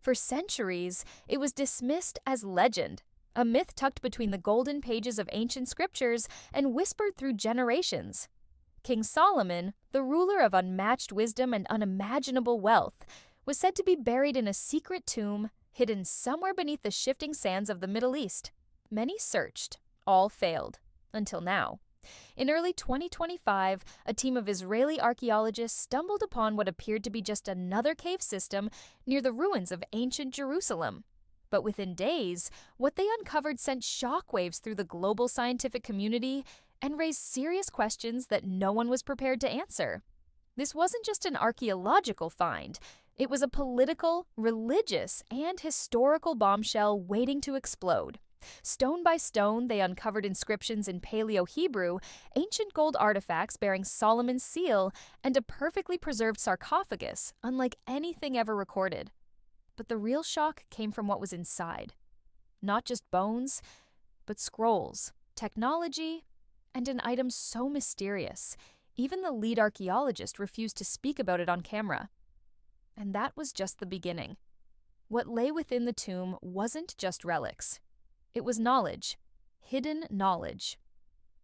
For centuries, it was dismissed as legend, a myth tucked between the golden pages of ancient scriptures and whispered through generations. King Solomon, the ruler of unmatched wisdom and unimaginable wealth, was said to be buried in a secret tomb hidden somewhere beneath the shifting sands of the Middle East. Many searched, all failed, until now. In early 2025, a team of Israeli archaeologists stumbled upon what appeared to be just another cave system near the ruins of ancient Jerusalem. But within days, what they uncovered sent shockwaves through the global scientific community and raised serious questions that no one was prepared to answer. This wasn't just an archaeological find. It was a political, religious, and historical bombshell waiting to explode. Stone by stone, they uncovered inscriptions in Paleo-Hebrew, ancient gold artifacts bearing Solomon's seal, and a perfectly preserved sarcophagus, unlike anything ever recorded. But the real shock came from what was inside. Not just bones, but scrolls, technology, and an item so mysterious, even the lead archaeologist refused to speak about it on camera. And that was just the beginning. What lay within the tomb wasn't just relics. It was knowledge, hidden knowledge.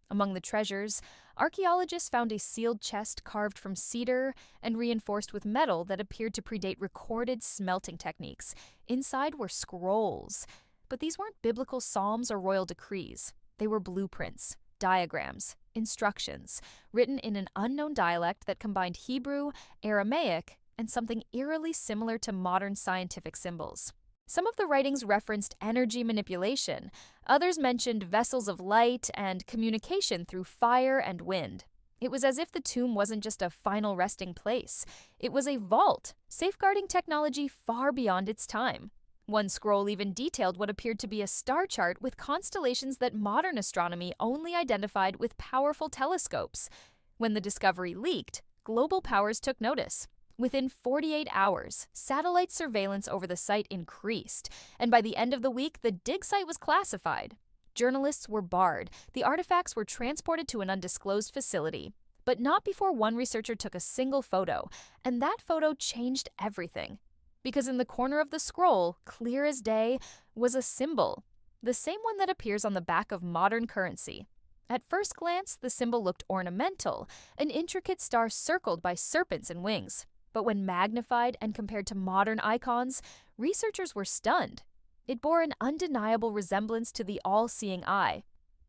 Among the treasures, archaeologists found a sealed chest carved from cedar and reinforced with metal that appeared to predate recorded smelting techniques. Inside were scrolls. But these weren't biblical psalms or royal decrees. They were blueprints, diagrams, instructions, written in an unknown dialect that combined Hebrew, Aramaic, and something eerily similar to modern scientific symbols. Some of the writings referenced energy manipulation, others mentioned vessels of light and communication through fire and wind. It was as if the tomb wasn't just a final resting place. It was a vault, safeguarding technology far beyond its time. One scroll even detailed what appeared to be a star chart with constellations that modern astronomy only identified with powerful telescopes. When the discovery leaked, global powers took notice. Within 48 hours, satellite surveillance over the site increased, and by the end of the week, the dig site was classified. Journalists were barred. The artifacts were transported to an undisclosed facility. But not before one researcher took a single photo, and that photo changed everything. Because in the corner of the scroll, clear as day, was a symbol, the same one that appears on the back of modern currency. At first glance, the symbol looked ornamental, an intricate star circled by serpents and wings. But when magnified and compared to modern icons, researchers were stunned. It bore an undeniable resemblance to the all-seeing eye.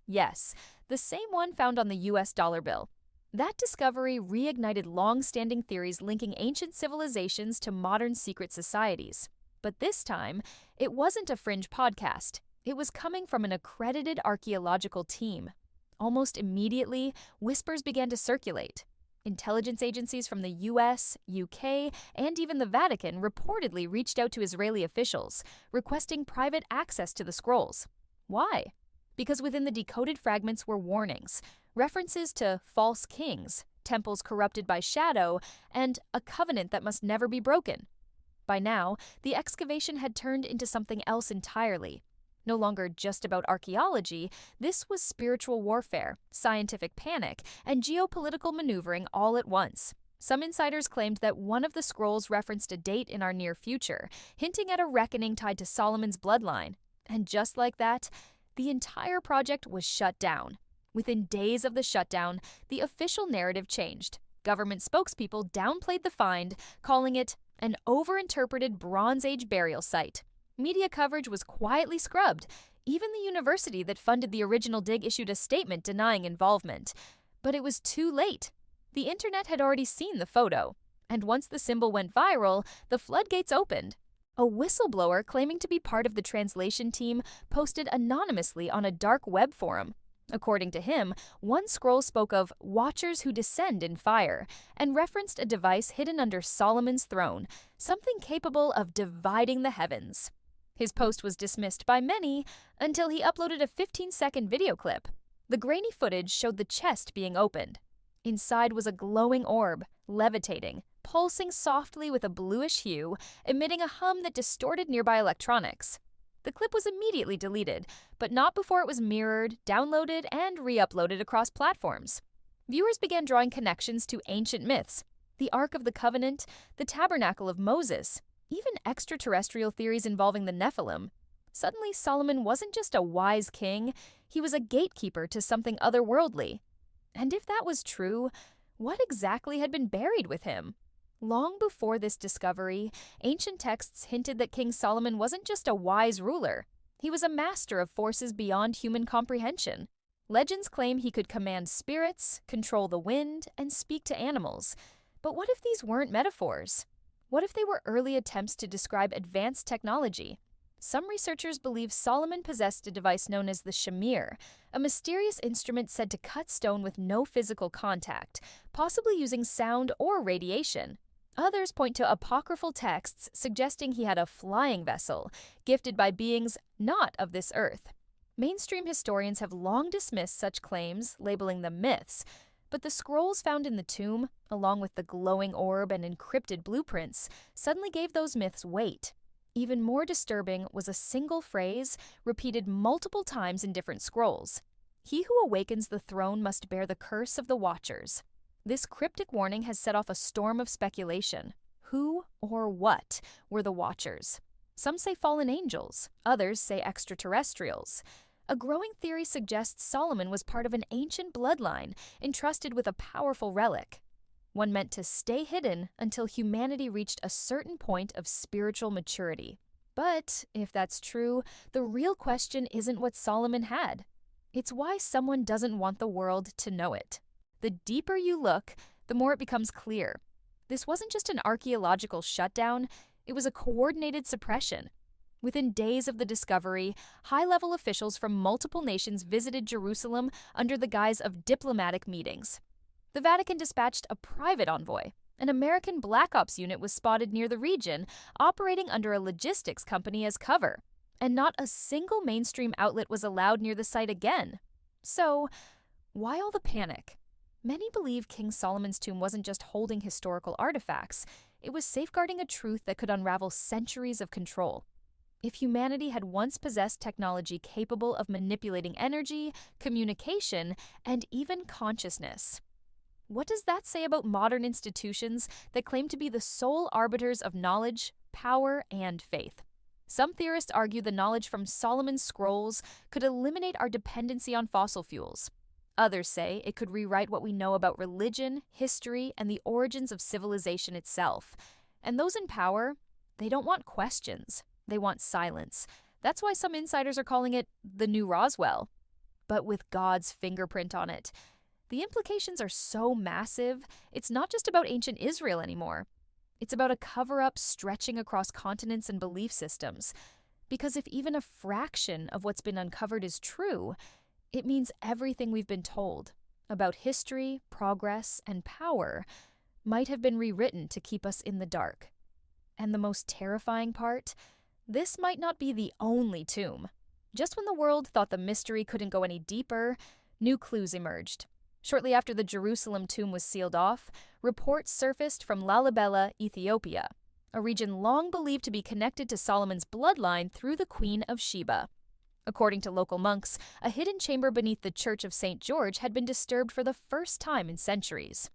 Yes, the same one found on the US dollar bill. That discovery reignited long-standing theories linking ancient civilizations to modern secret societies. But this time, it wasn't a fringe podcast. It was coming from an accredited archaeological team. Almost immediately, whispers began to circulate. Intelligence agencies from the US, UK, and even the Vatican reportedly reached out to Israeli officials, requesting private access to the scrolls. Why? Because within the decoded fragments were warnings, references to false kings, temples corrupted by shadow, and a covenant that must never be broken. By now, the excavation had turned into something else entirely. No longer just about archaeology, this was spiritual warfare, scientific panic, and geopolitical maneuvering all at once. Some insiders claimed that one of the scrolls referenced a date in our near future, hinting at a reckoning tied to Solomon's bloodline. And just like that, the entire project was shut down. Within days of the shutdown, the official narrative changed. Government spokespeople downplayed the find, calling it an overinterpreted Bronze Age burial site. Media coverage was quietly scrubbed. Even the university that funded the original dig issued a statement denying involvement. But it was too late. The internet had already seen the photo. And once the symbol went viral, the floodgates opened. A whistleblower claiming to be part of the translation team posted anonymously on a dark web forum. According to him, one scroll spoke of watchers who descend in fire and referenced a device hidden under Solomon's throne, something capable of dividing the heavens. His post was dismissed by many until he uploaded a 15-second video clip. The grainy footage showed the chest being opened. Inside was a glowing orb, levitating, pulsing softly with a bluish hue, emitting a hum that distorted nearby electronics. The clip was immediately deleted, but not before it was mirrored, downloaded, and re-uploaded across platforms. Viewers began drawing connections to ancient myths, the Ark of the Covenant, the Tabernacle of Moses, even extraterrestrial theories involving the Nephilim. Suddenly, Solomon wasn't just a wise king, he was a gatekeeper to something otherworldly. And if that was true, what exactly had been buried with him? Long before this discovery, ancient texts hinted that King Solomon wasn't just a wise ruler. He was a master of forces beyond human comprehension. Legends claim he could command spirits, control the wind, and speak to animals. But what if these weren't metaphors? What if they were early attempts to describe advanced technology? Some researchers believe Solomon possessed a device known as the shamir, a mysterious instrument said to cut stone with no physical contact, possibly using sound or radiation. Others point to apocryphal texts suggesting he had a flying vessel, gifted by beings not of this earth. Mainstream historians have long dismissed such claims, labeling them myths, but the scrolls found in the tomb, along with the glowing orb and encrypted blueprints, suddenly gave those myths weight. Even more disturbing was a single phrase repeated multiple times in different scrolls. He who awakens the throne must bear the curse of the Watchers. This cryptic warning has set off a storm of speculation. Who or what were the Watchers? Some say fallen angels, others say extraterrestrials. A growing theory suggests Solomon was part of an ancient bloodline entrusted with a powerful relic, one meant to stay hidden until humanity reached a certain point of spiritual maturity. But if that's true, the real question isn't what Solomon had. It's why someone doesn't want the world to know it. The deeper you look, the more it becomes clear. This wasn't just an archaeological shutdown, it was a coordinated suppression. Within days of the discovery, high-level officials from multiple nations visited Jerusalem under the guise of diplomatic meetings. The Vatican dispatched a private envoy. An American Black Ops unit was spotted near the region, operating under a logistics company as cover. And not a single mainstream outlet was allowed near the site again. So, why all the panic? Many believe King Solomon's tomb wasn't just holding historical artifacts, it was safeguarding a truth that could unravel centuries of control. If humanity had once possessed technology capable of manipulating energy, communication, and even consciousness, what does that say about modern institutions that claim to be the sole arbiters of knowledge, power, and faith? Some theorists argue the knowledge from Solomon's scrolls could eliminate our dependency on fossil fuels. Others say it could rewrite what we know about religion, history, and the origins of civilization itself. And those in power, they don't want questions. They want silence. That's why some insiders are calling it the new Roswell, but with God's fingerprint on it. The implications are so massive, it's not just about ancient Israel anymore. It's about a cover-up stretching across continents and belief systems. Because if even a fraction of what's been uncovered is true, it means everything we've been told about history, progress, and power might have been rewritten to keep us in the dark. And the most terrifying part? This might not be the only tomb. Just when the world thought the mystery couldn't go any deeper, new clues emerged. Shortly after the Jerusalem tomb was sealed off, reports surfaced from Lalibela, Ethiopia, a region long believed to be connected to Solomon's bloodline through the Queen of Sheba. According to local monks, a hidden chamber beneath the Church of St. George had been disturbed for the first time in centuries.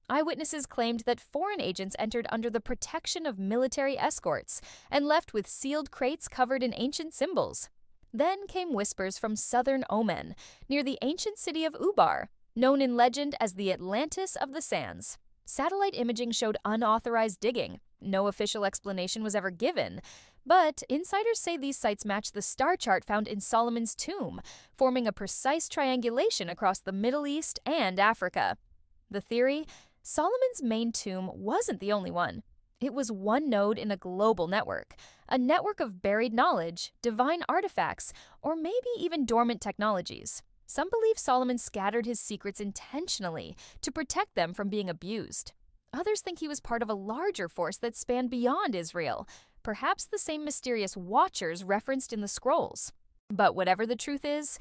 Eyewitnesses claimed that foreign agents entered under the protection of military escorts and left with sealed crates covered in ancient symbols. Then came whispers from southern Oman, near the ancient city of Ubar, known in legend as the Atlantis of the Sands. Satellite imaging showed unauthorized digging. No official explanation was ever given, but insiders say these sites match the star chart found in Solomon's tomb, forming a precise triangulation across the Middle East and Africa. The theory? Solomon's main tomb wasn't the only one. It was one node in a global network, a network of buried knowledge, divine artifacts, or maybe even dormant technologies. Some believe Solomon scattered his secrets intentionally to protect them from being abused. Others think he was part of a larger force that spanned beyond Israel, perhaps the same mysterious Watchers referenced in the scrolls. But whatever the truth is,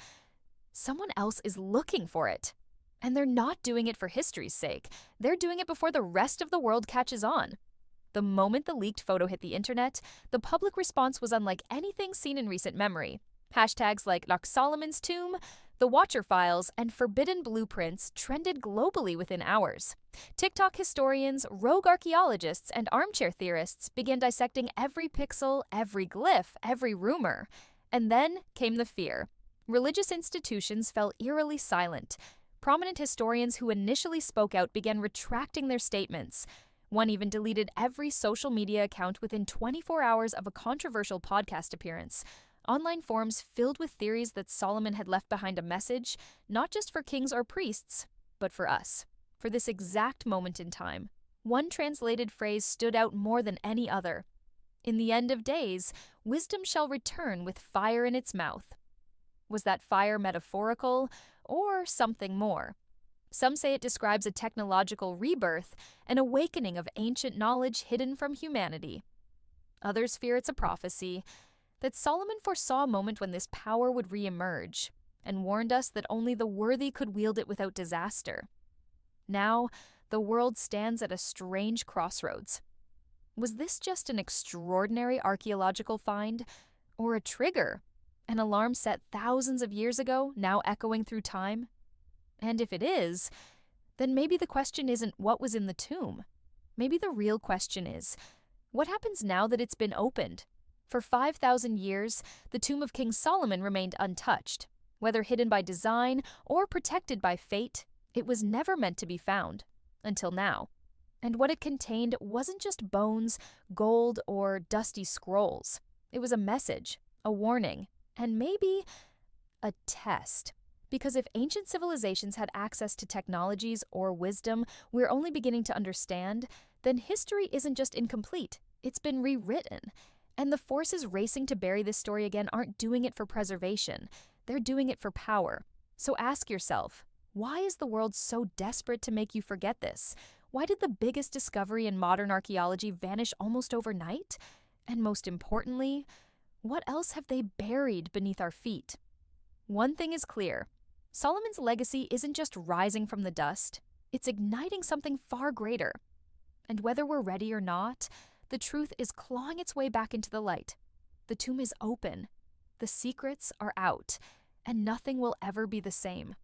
someone else is looking for it. And they're not doing it for history's sake. They're doing it before the rest of the world catches on. The moment the leaked photo hit the internet, the public response was unlike anything seen in recent memory. Hashtags like Solomon's tomb, The Watcher Files and forbidden blueprints trended globally within hours. TikTok historians, rogue archaeologists, and armchair theorists began dissecting every pixel, every glyph, every rumor. And then came the fear. Religious institutions fell eerily silent. Prominent historians who initially spoke out began retracting their statements. One even deleted every social media account within 24 hours of a controversial podcast appearance. Online forums filled with theories that Solomon had left behind a message, not just for kings or priests, but for us, for this exact moment in time. One translated phrase stood out more than any other. In the end of days, wisdom shall return with fire in its mouth. Was that fire metaphorical or something more? Some say it describes a technological rebirth, an awakening of ancient knowledge hidden from humanity. Others fear it's a prophecy, that Solomon foresaw a moment when this power would re-emerge, and warned us that only the worthy could wield it without disaster. Now, the world stands at a strange crossroads. Was this just an extraordinary archaeological find, or a trigger, an alarm set thousands of years ago, now echoing through time? And if it is, then maybe the question isn't what was in the tomb. Maybe the real question is, what happens now that it's been opened? For 5,000 years, the tomb of King Solomon remained untouched. Whether hidden by design or protected by fate, it was never meant to be found, until now. And what it contained wasn't just bones, gold, or dusty scrolls. It was a message, a warning, and maybe a test. Because if ancient civilizations had access to technologies or wisdom we're only beginning to understand, then history isn't just incomplete, it's been rewritten. And the forces racing to bury this story again aren't doing it for preservation. They're doing it for power. So ask yourself, why is the world so desperate to make you forget this? Why did the biggest discovery in modern archaeology vanish almost overnight? And most importantly, what else have they buried beneath our feet? One thing is clear. Solomon's legacy isn't just rising from the dust. It's igniting something far greater. And whether we're ready or not, the truth is clawing its way back into the light. The tomb is open. The secrets are out. And nothing will ever be the same.